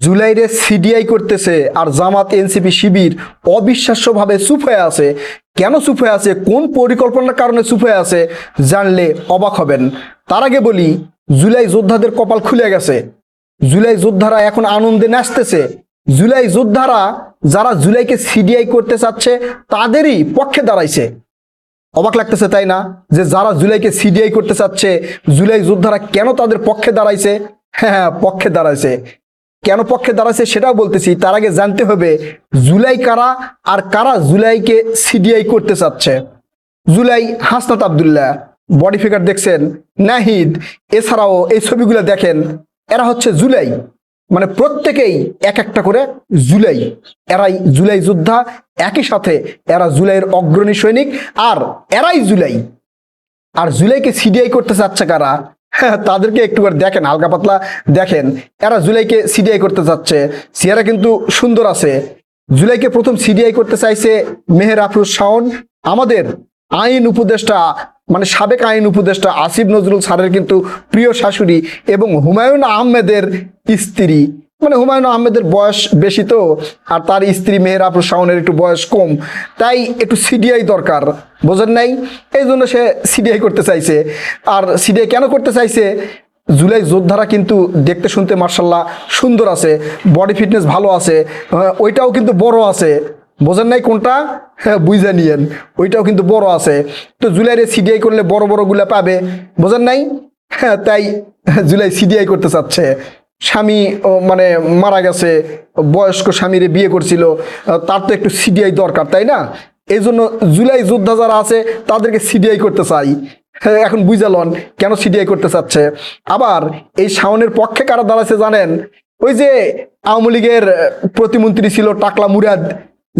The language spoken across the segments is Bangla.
জুলাইরে সিডিআই করতেছে আর জামাত এনসিপি শিবির অবিশ্বাস্যভাবে চুপ হয়ে আছে। কেন চুপ হয়ে আছে, কোন পরিকল্পনার কারণে চুপ হয়ে আছে জানলে অবাক হবেন। তার আগে বলি, জুলাই যোদ্ধাদের কপাল খুলে গেছে। জুলাই যোদ্ধারা এখন আনন্দে নাচতেছে। জুলাই যোদ্ধারা যারা জুলাইকে সিডিআই করতে চাচ্ছে তাদেরই পক্ষে দাঁড়াইছে। অবাক লাগতেছে তাই না, যে যারা জুলাইকে সিডিআই করতে চাচ্ছে জুলাই যোদ্ধারা কেন তাদের পক্ষে দাঁড়াইছে। হ্যাঁ, পক্ষে দাঁড়াইছে। কেন পক্ষে দাঁড়াইছে সেটাও বলতেছি। তার আগে জানতে হবে জুলাই কারা আর কারা জুলাইকে সিডিআই করতে চাচ্ছে। জুলাই হাসনাত আব্দুল্লাহ, বডি ফিগার দেখছেন, নাহিদ, এছাড়াও এই ছবিগুলো দেখেন, এরা হচ্ছে জুলাই। মানে প্রত্যেকেই এক একটা করে জুলাই। এরাই জুলাই যোদ্ধা, একই সাথে এরা জুলাইয়ের অগ্রণী সৈনিক, আর এরাই জুলাই। আর জুলাইকে সিডিআই করতে চাচ্ছে কারা, হ্যাঁ তাদেরকে একটু করে দেখেন, হালকা পাতলা দেখেন। এরা জুলাইকে সিডিআই করতে চাচ্ছে, চেহারা কিন্তু সুন্দর আছে। জুলাইকে প্রথম সিডিআই করতে চাইছে মেহের আফরোজ শাওন, আমাদের আইন উপদেষ্টা, মানে সাবেক আইন উপদেষ্টা আসিফ নজরুল স্যারের কিন্তু প্রিয় শাশুড়ি এবং হুমায়ুন আহমেদের স্ত্রী। মানে হুমায়ুন আহমেদের বয়স বেশি তো, আর তার স্ত্রী মেহের আফরোজ শাওনের একটু বয়স কম, তাই একটু সিডিআই দরকার, বোঝেন নাই? এই জন্য সে সিডিআই করতে চাইছে। আর সিডিআই কেন করতে চাইছে, জুলাই যোদ্ধারা কিন্তু দেখতে শুনতে মার্শাল্লাহ সুন্দর আছে, বডি ফিটনেস ভালো আছে, ওইটাও কিন্তু বড় আছে, বোঝেন নাই কোনটা? হ্যাঁ বুঝে নিয়েন, ওইটাও কিন্তু বড় আছে। তো জুলাইরে সিডিআই করলে বড় বড়গুলা পাবে, বোঝেন নাই? হ্যাঁ, তাই জুলাই সিডিআই করতে চাচ্ছে। স্বামী মানে মারা গেছে, বয়স্ক স্বামীরে বিয়ে করছিল, তার তো একটু সিডিআই দরকার, তাই না? এই জন্য জুলাই যোদ্ধা যারা আছে তাদেরকে সিডিআই করতে চাই। হ্যাঁ, এখন বুঝালন কেন সিডিআই করতে চাচ্ছে। আবার এই শাওনের পক্ষে কারা দাঁড়াচ্ছে জানেন? ওই যে আওয়ামী লীগের প্রতিমন্ত্রী ছিল টাকলা মুরাদ,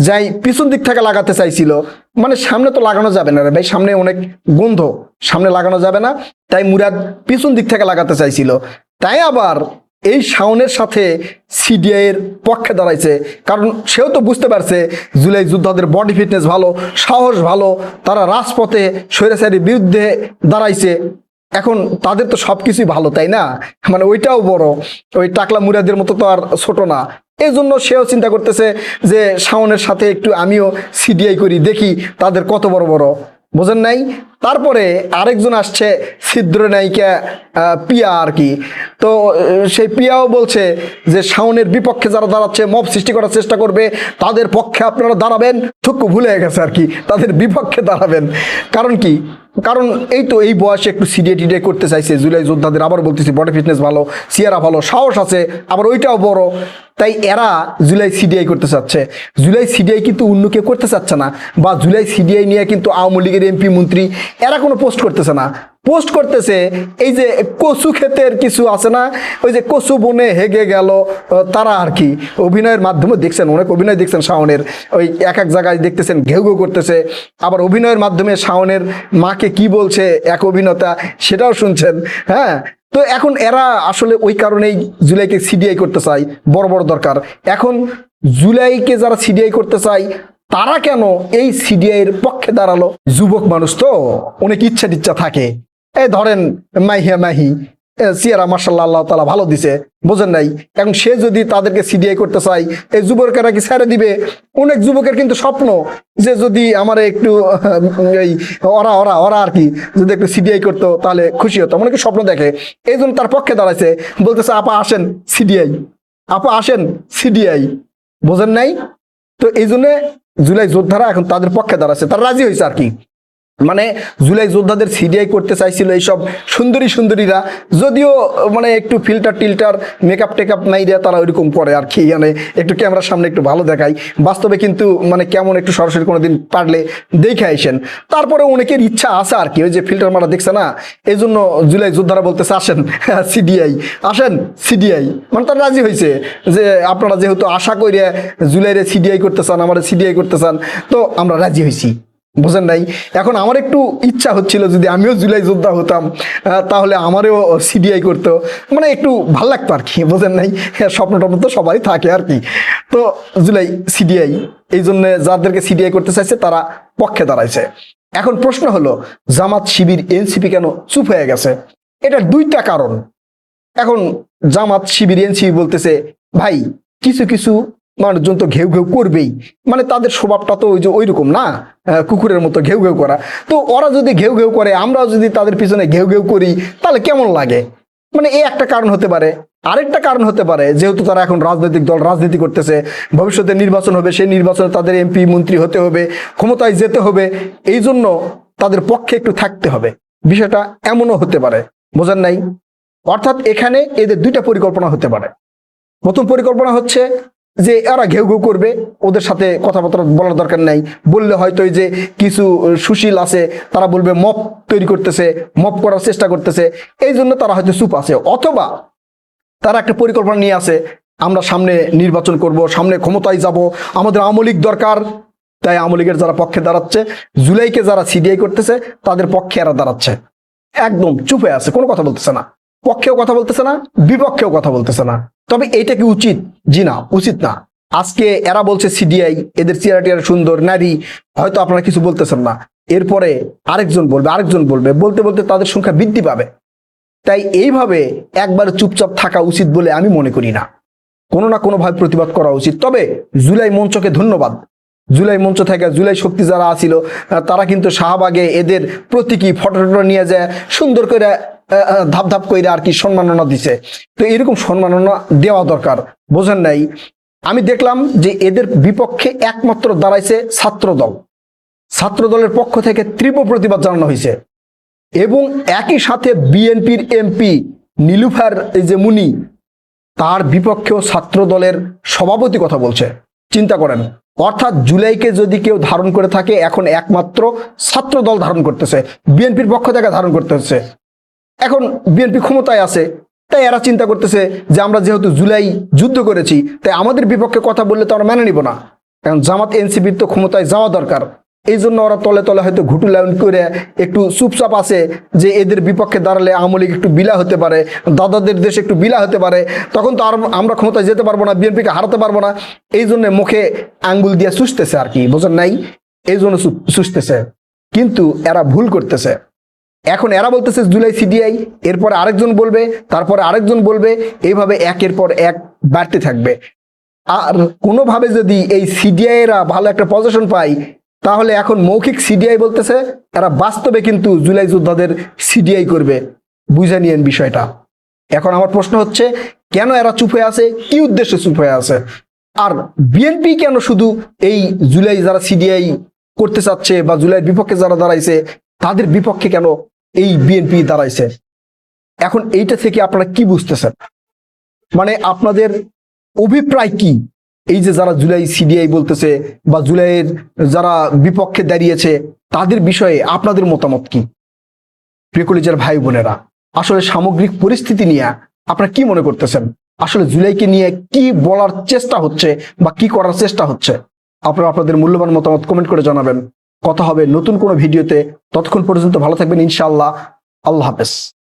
যাই পিছন দিক থেকে লাগাতে চাইছিল। মানে সামনে তো লাগানো যাবে না রে ভাই, সামনে অনেক গন্ধ, সামনে লাগানো যাবে না, তাই মুরাদ পিছন দিক থেকে লাগাতে চাইছিল। তাই আবার এই শাওনের সাথে সিডিআই এর পক্ষে দাঁড়াইছে, কারণ সেও তো বুঝতে পারছে জুলাই যোদ্ধাদের বডি ফিটনেস ভালো, সাহস ভালো, তারা রাজপথে স্বৈরাচারীর বিরুদ্ধে দাঁড়াইছে। এখন তাদের তো সবকিছুই ভালো, তাই না? মানে ওইটাও বড়, ওই টাকলা মুরাদের মতো তো আর ছোট না। এই জন্য সেও চিন্তা করতেছে যে শাওনের সাথে একটু আমিও সিডিআই করি, দেখি তাদের কত বড় বড়, বোঝেন নাই? তারপরে আরেকজন আসছে ছিদ্র নায়িকা পিয়া আর কি। তো সেই পিয়াও বলছে যে শাওনের বিপক্ষে যারা দাঁড়াচ্ছে, মব সৃষ্টি করার চেষ্টা করবে, তাদের পক্ষে আপনারা দাঁড়াবেন। থুকু ভুলে গেছে আর কি, তাদের বিপক্ষে দাঁড়াবেন। কারণ কি? কারণ এই তো এই বয়সে একটু সিডিআই টিডিআই করতে চাইছে জুলাই যোদ্ধাদের। আবার বলতেছি বডি ফিটনেস ভালো, চেহারা ভালো, সাহস আছে, আবার ওইটাও বড়, তাই এরা জুলাই সিডিআই করতে চাচ্ছে। জুলাই সিডিআই কিন্তু অন্য কেউ করতে চাচ্ছে না, বা জুলাই সিডিআই নিয়ে কিন্তু আওয়ামী লীগের এমপি মন্ত্রী এরা কোনো পোস্ট করতেছে না। পোস্ট করতেছে এই যে কচু ক্ষেতের কিছু আছে না, ওই যে কচু বনে হেগে গেল তারা আর কি। অভিনয়ের মাধ্যমে দেখছেন, অনেক অভিনয় দেখছেন শাওনের, ওই এক এক জায়গায় দেখতেছেন ঘেউ ঘেউ করতেছে। আবার অভিনয়ের মাধ্যমে শাওনের মাকে কি বলছে এক অভিনেতা, সেটাও শুনছেন। হ্যাঁ, তো এখন এরা আসলে ওই কারণেই জুলাইকে সিডিআই করতে চায়, বড় বড় দরকার। এখন জুলাইকে যারা সিডিআই করতে চায় তারা কেন এই সিডিআই এর পক্ষে দাঁড়ালো? যুবক মানুষ তো, অনেক ইচ্ছা টিচ্ছা থাকে। এই ধরেন মাহিয়া মাহি, সিয়ারা মার্শাল্লাহ আল্লাহ তাআলা ভালো দিছে, বোঝেন নাই? এখন সে যদি তাদেরকে সিডিআই করতে চায়, এই যুবকেরা কি ছেড়ে দিবে? অনেক যুবকের কিন্তু স্বপ্ন যে যদি আমার একটু এই ওরা ওরা ওরা আর কি যদি একটু সিডিআই করতো তাহলে খুশি হতো, অনেকে স্বপ্ন দেখে। এই জন্য তার পক্ষে দাঁড়াইছে, বলতেছে আপা আসেন সিডিআই, আপা আসেন সিডিআই, বোঝেন নাই? তো এই জন্য জুলাই যোদ্ধারা এখন তাদের পক্ষে দাঁড়াচ্ছে, তারা রাজি হয়েছে আর কি। মানে জুলাই যোদ্ধাদের সিডিআই করতে চাইছিল এইসব সুন্দরী সুন্দরীরা, যদিও মানে একটু ফিল্টার টিল্টার মেকআপ টেকআপ নাই দেয়া, তারা ওইরকম করে আর কি, মানে একটু ক্যামেরার সামনে একটু ভালো দেখায়। বাস্তবে কিন্তু মানে কেমন একটু সরাসরি কোনোদিন পারলে দেখে আইসেন। তারপরে অনেকের ইচ্ছা আছে আর কি, ওই যে ফিল্টার মারা দেখছে না, এই জন্য জুলাই যোদ্ধারা বলতেছে আসেন সিডিআই, আসেন সিডিআই। মানে তারা রাজি হয়েছে যে আপনারা যেহেতু আশা করিয়া জুলাইরে সিডিআই করতে চান, আমার সিডিআই করতে চান, তো আমরা রাজি হয়েছি, বোঝেন নাই? এখন আমার একটু ইচ্ছা হচ্ছিল যদি আমিও জুলাই যোদ্ধা হতাম তাহলে আমারও সিডিআই করতো, মানে একটু ভাল লাগতো আর কি, বোঝেন নাই? স্বপ্ন টপ্ন তো সবাই থাকে আর কি। তো জুলাই সিডিআই, এই জন্য যাদেরকে সিডিআই করতে চাইছে তারা পক্ষে দাঁড়াইছে। এখন প্রশ্ন হলো জামাত শিবির এনসিপি কেন চুপ হয়ে গেছে? এটার দুইটা কারণ। এখন জামাত শিবির এনসিপি বলতেছে ভাই কিছু কিছু মানুষজন তো ঘেউ ঘেউ করবেই, মানে তাদের স্বভাবটা তো ওই যে ওইরকম না, কুকুরের মতো ঘেউ ঘেউ করা। তো ওরা যদি ঘেউ ঘেউ করে, আমরাও যদি তাদের পিছনে ঘেউ ঘেউ করি, তাহলে কেমন লাগে? মানে এই একটা কারণ হতে পারে। আরেকটা কারণ হতে পারে, যেহেতু তারা এখন রাজনৈতিক দল, রাজনীতি করতেছে, ভবিষ্যতে নির্বাচন হবে, সেই নির্বাচনে তাদের এমপি মন্ত্রী হতে হবে, ক্ষমতায় যেতে হবে, এই জন্য তাদের পক্ষে একটু থাকতে হবে। বিষয়টা এমনও হতে পারে, বোঝেন নাই? অর্থাৎ এখানে এদের দুইটা পরিকল্পনা হতে পারে। প্রথম পরিকল্পনা হচ্ছে যে এরা ঘেউ ঘেউ করবে, ওদের সাথে কথাবার্তা বলার দরকার নাই, বললে হয়তো এই যে কিছু সুশীল আছে তারা বলবে মপ তৈরি করতেছে, মপ করার চেষ্টা করতেছে, এই জন্য তারা হয়তো চুপ আছে। অথবা তারা একটা পরিকল্পনা নিয়ে আসে, আমরা সামনে নির্বাচন করব, সামনে ক্ষমতায় যাব, আমাদের আওয়ামী লীগ দরকার, তাই আওয়ামী লীগের যারা পক্ষে দাঁড়াচ্ছে, জুলাইকে যারা সিডিআই করতেছে তাদের পক্ষে এরা দাঁড়াচ্ছে, একদম চুপ হয়ে আছে, কোনো কথা বলতেছে না, পক্ষেও কথা বলতেছে না, বিপক্ষেও কথা বলতেছে না। তবে এইটা কি উচিত? জি না, উচিত না। আজকে এরা বলছে সিডিআই, এদের চেহারা টিয়ারা সুন্দর, নারী, হয়তো আপনারা কিছু বলতেছেন না, এরপরে আরেকজন বলবে, আরেকজন বলবে, বলতে বলতে তাদের সংখ্যা বৃদ্ধি পাবে। তাই এইভাবে একবারে চুপচাপ থাকা উচিত বলে আমি মনে করি না, কোনো না কোনোভাবে প্রতিবাদ করা উচিত। তবে জুলাই মঞ্চকে ধন্যবাদ। জুলাই মঞ্চ থেকে জুলাই শক্তি যারা আছিল, তারা কিন্তু শাহবাগে এদের প্রতীকী ফটো টটো নিয়ে যায় সুন্দর করে ধাপ ধাপ করে আর কি সম্মাননা দিছে। তো এরকম সম্মাননা দেওয়া দরকার, বোঝেন নাই? আমি দেখলাম যে এদের বিপক্ষে একমাত্র দাঁড়াইছে ছাত্রদল। ছাত্রদলের পক্ষ থেকে তীব্র প্রতিবাদ জানানো হয়েছে, এবং একই সাথে বিএনপির এমপি নীলুফার এই যে মুনি, তার বিপক্ষেও ছাত্র দলের সভাপতি কথা বলছে। চিন্তা করেন, অর্থাৎ জুলাইকে যদি কেউ ধারণ করে থাকে, এখন একমাত্র ছাত্র দল ধারণ করতেছে, বিএনপির পক্ষ থেকে ধারণ করতেছে। এখন বিএনপি ক্ষমতায় আছে, তাই এরা চিন্তা করতেছে যে আমরা যেহেতু জুলাই যুদ্ধ করেছি, তাই আমাদের বিপক্ষে কথা বললে তো আমরা মেনে নিব না, কারণ জামাত এনসিপির তো ক্ষমতায় যাওয়া দরকার। এই জন্য ওরা তলে তলে হয়তো ঘুটুলায়ন করে একটু চুপচাপ আছে, যে এদের বিপক্ষে দাঁড়ালে আওয়ামী লীগ একটু বিলা হতে পারে, দাদাদের দেশে একটু বিলা হতে পারে, তখন তো আর আমরা ক্ষমতায় যেতে পারবো না, বিএনপিকে হারাতে পারবো না। এই জন্য মুখে আঙ্গুল দিয়ে চুষতেছে আর কি, বোঝেন নাই? এই জন্য চুষতেছে, কিন্তু এরা ভুল করতেছে। এখন এরা বলতেছে জুলাই সিডিআই, এরপরে আরেকজন বলবে, তারপরে আরেকজন বলবে, এইভাবে একের পর এক বাড়তে থাকবে। আর কোনোভাবে যদি এই সিডিআই এরা ভালো একটা পজিশন পায়, তাহলে এখন মৌখিক সিডিআই বলতেছে, এরা বাস্তবে কিন্তু জুলাই যোদ্ধাদের সিডিআই করবে। বুঝে নিয়েন বিষয়টা। এখন আমার প্রশ্ন হচ্ছে, কেন এরা চুপ হয়ে আছে, কি উদ্দেশ্যে চুপ হয়ে আছে? আর বিএনপি কেন শুধু এই জুলাই যারা সিডিআই করতে চাচ্ছে বা জুলাইয়ের বিপক্ষে যারা দাঁড়াইছে তাদের বিপক্ষে কেন এই বিএনপি দাঁড়াইছে? এখন এইটা থেকে আপনারা কি বুঝতেছেন? মানে আপনাদের অভিপ্রায় কি? এই যে যারা জুলাই সিডিআই বলতেছে বা জুলাইয়ের যারা বিপক্ষে দাঁড়িয়েছে, তাদের বিষয়ে আপনাদের মতামত কি? প্রিয় কলিজার ভাই বোনেরা, আসলে সামগ্রিক পরিস্থিতি নিয়ে আপনারা কি মনে করতেছেন? আসলে জুলাইকে নিয়ে কি বলার চেষ্টা হচ্ছে বা কি করার চেষ্টা হচ্ছে? আপনারা আপনাদের মূল্যবান মতামত কমেন্ট করে জানাবেন। কথা হবে নতুন কোনো ভিডিওতে। ততক্ষণ পর্যন্ত ভালো থাকবেন ইনশাআল্লাহ। আল্লাহ হাফেজ।